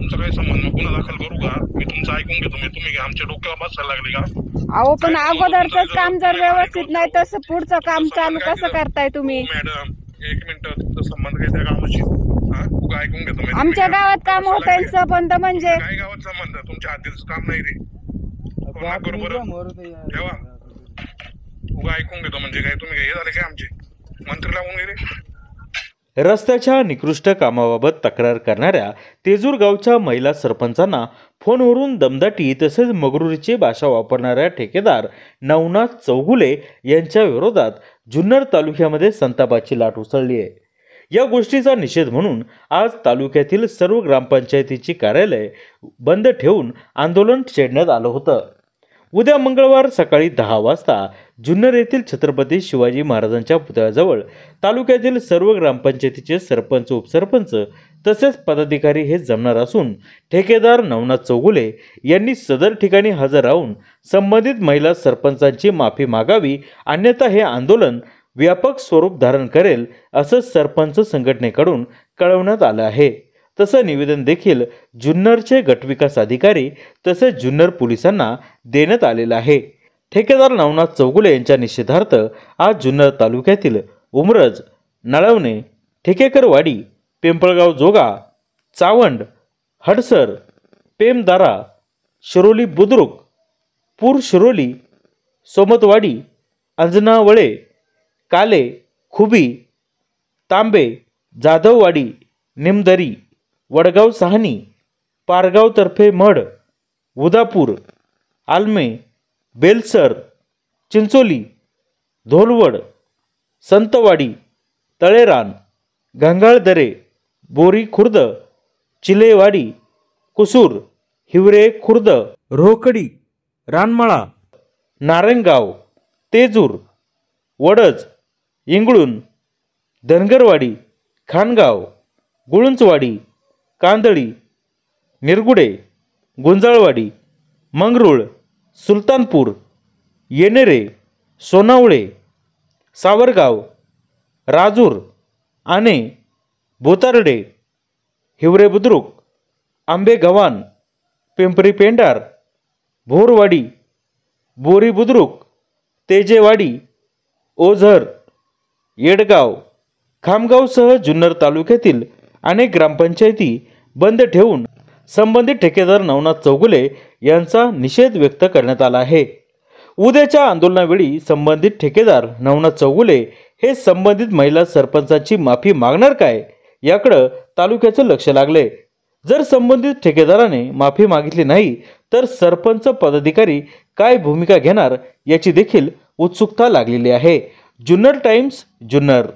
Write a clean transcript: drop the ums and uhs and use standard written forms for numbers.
तुमचा काय संबंध? मग गुन्हा दाखल करू का? मी तुमचं ऐकून घेतो. तुम्ही आमच्या डोक्याला बसायला लागले का? अहो पण अगोदरच काम जर व्यवस्थित नाही तसं पुढचं काम चालू कसं करताय तुम्ही? मॅडम एक मिनिट, तुमचा संबंध काय त्या गावाशी? तू ऐकून घेतो. आमच्या गावात काम होत आहे संबंध म्हणजे काय गावात संबंध? तुमच्या हातीचं काम नाही ते. बरोबर ठेवा. तू ऐकून घेतो म्हणजे काय? तुम्ही हे झाले काय आमचे मंत्री लावून गेले? रस्त्याच्या निकृष्ट कामाबाबत तक्रार करणाऱ्या तेजूर गावच्या महिला सरपंचांना फोनवरून दमदाटी तसेच मगरुरीची भाषा वापरणाऱ्या ठेकेदार नवनाथ चौगुले यांच्या विरोधात जुन्नर तालुक्यामध्ये संतापाची लाट उसळली आहे। या गोष्टीचा निषेध म्हणून आज तालुक्यातील सर्व ग्रामपंचायतीची कार्यालय बंद ठेवून आंदोलन छेडण्यात आलं होतं। उद्या मंगळवार सकाळी 10 वाजता जुन्नर येथील छत्रपती शिवाजी महाराजांच्या पुतळ्याजवळ तालुक्यातील सर्व ग्रामपंचायतीचे सरपंच उपसरपंच तसेच पदाधिकारी हे जमणार असून ठेकेदार नवनाथ चौगुले यांनी सदर ठिकाणी हजर राहून संबंधित महिला सरपंचांची माफी मागावी, अन्यथा हे आंदोलन व्यापक स्वरूप धारण करेल असं सरपंच संघटनेकडून कळवण्यात आलं आहे। तसं निवेदन देखील जुन्नरचे गटविकास अधिकारी तसेच जुन्नर पोलिसांना देण्यात आलेलं आहे। ठेकेदार नवनाथ चौगुले यांच्या निषेधार्थ आज जुन्नर तालुक्यातील उमरज, नळवणे, ठेकेकरवाडी, पिंपळगाव जोगा, चावंड, हडसर, पेमदारा, शिरोली बुद्रुक, पूर शिरोली, सोमतवाडी, अंजनावळे, काले, खुबी, तांबे, जाधववाडी, निमदरी, वडगाव सहानी, पारगाव तर्फे मढ, उदापूर, आलमे, बेलसर, चिंचोली, धोलवड, संतवाडी, तळेरान, घंगाळदरे, बोरी खुर्द, चिलेवाडी, कुसूर, हिवरे खुर्द, रोकडी, रानमळा, नारायणगाव, तेजूर, वडज, इंगळूण, धनगरवाडी, खानगाव, गुळुंचवाडी, कांदळी, निरगुडे, गुंजाळवाडी, मंगरुळ, सुलतानपूर, येनेरे, सोनावळे, सावरगाव, राजूर, आणे, भोतारडे, हिवरे बुद्रुक, आंबे गव्हाण, पिंपरी पेंडार, भोरवाडी, बोरी बुद्रुक, तेजेवाडी, ओझर, येडगाव, खामगावसह जुन्नर तालुक्यातील अनेक ग्रामपंचायती बंद ठेवून संबंधित ठेकेदार नवनाथ चौगुले यांचा निषेध व्यक्त करण्यात आला आहे। उद्याच्या आंदोलनावेळी संबंधित ठेकेदार नवनाथ चौगुले हे संबंधित महिला सरपंचाची माफी मागणार काय याकडे तालुक्याचं लक्ष लागले। जर संबंधित ठेकेदाराने माफी मागितली नाही तर सरपंच पदाधिकारी काय भूमिका घेणार याची देखील उत्सुकता लागलेली आहे। जुन्नर टाइम्स, जुन्नर।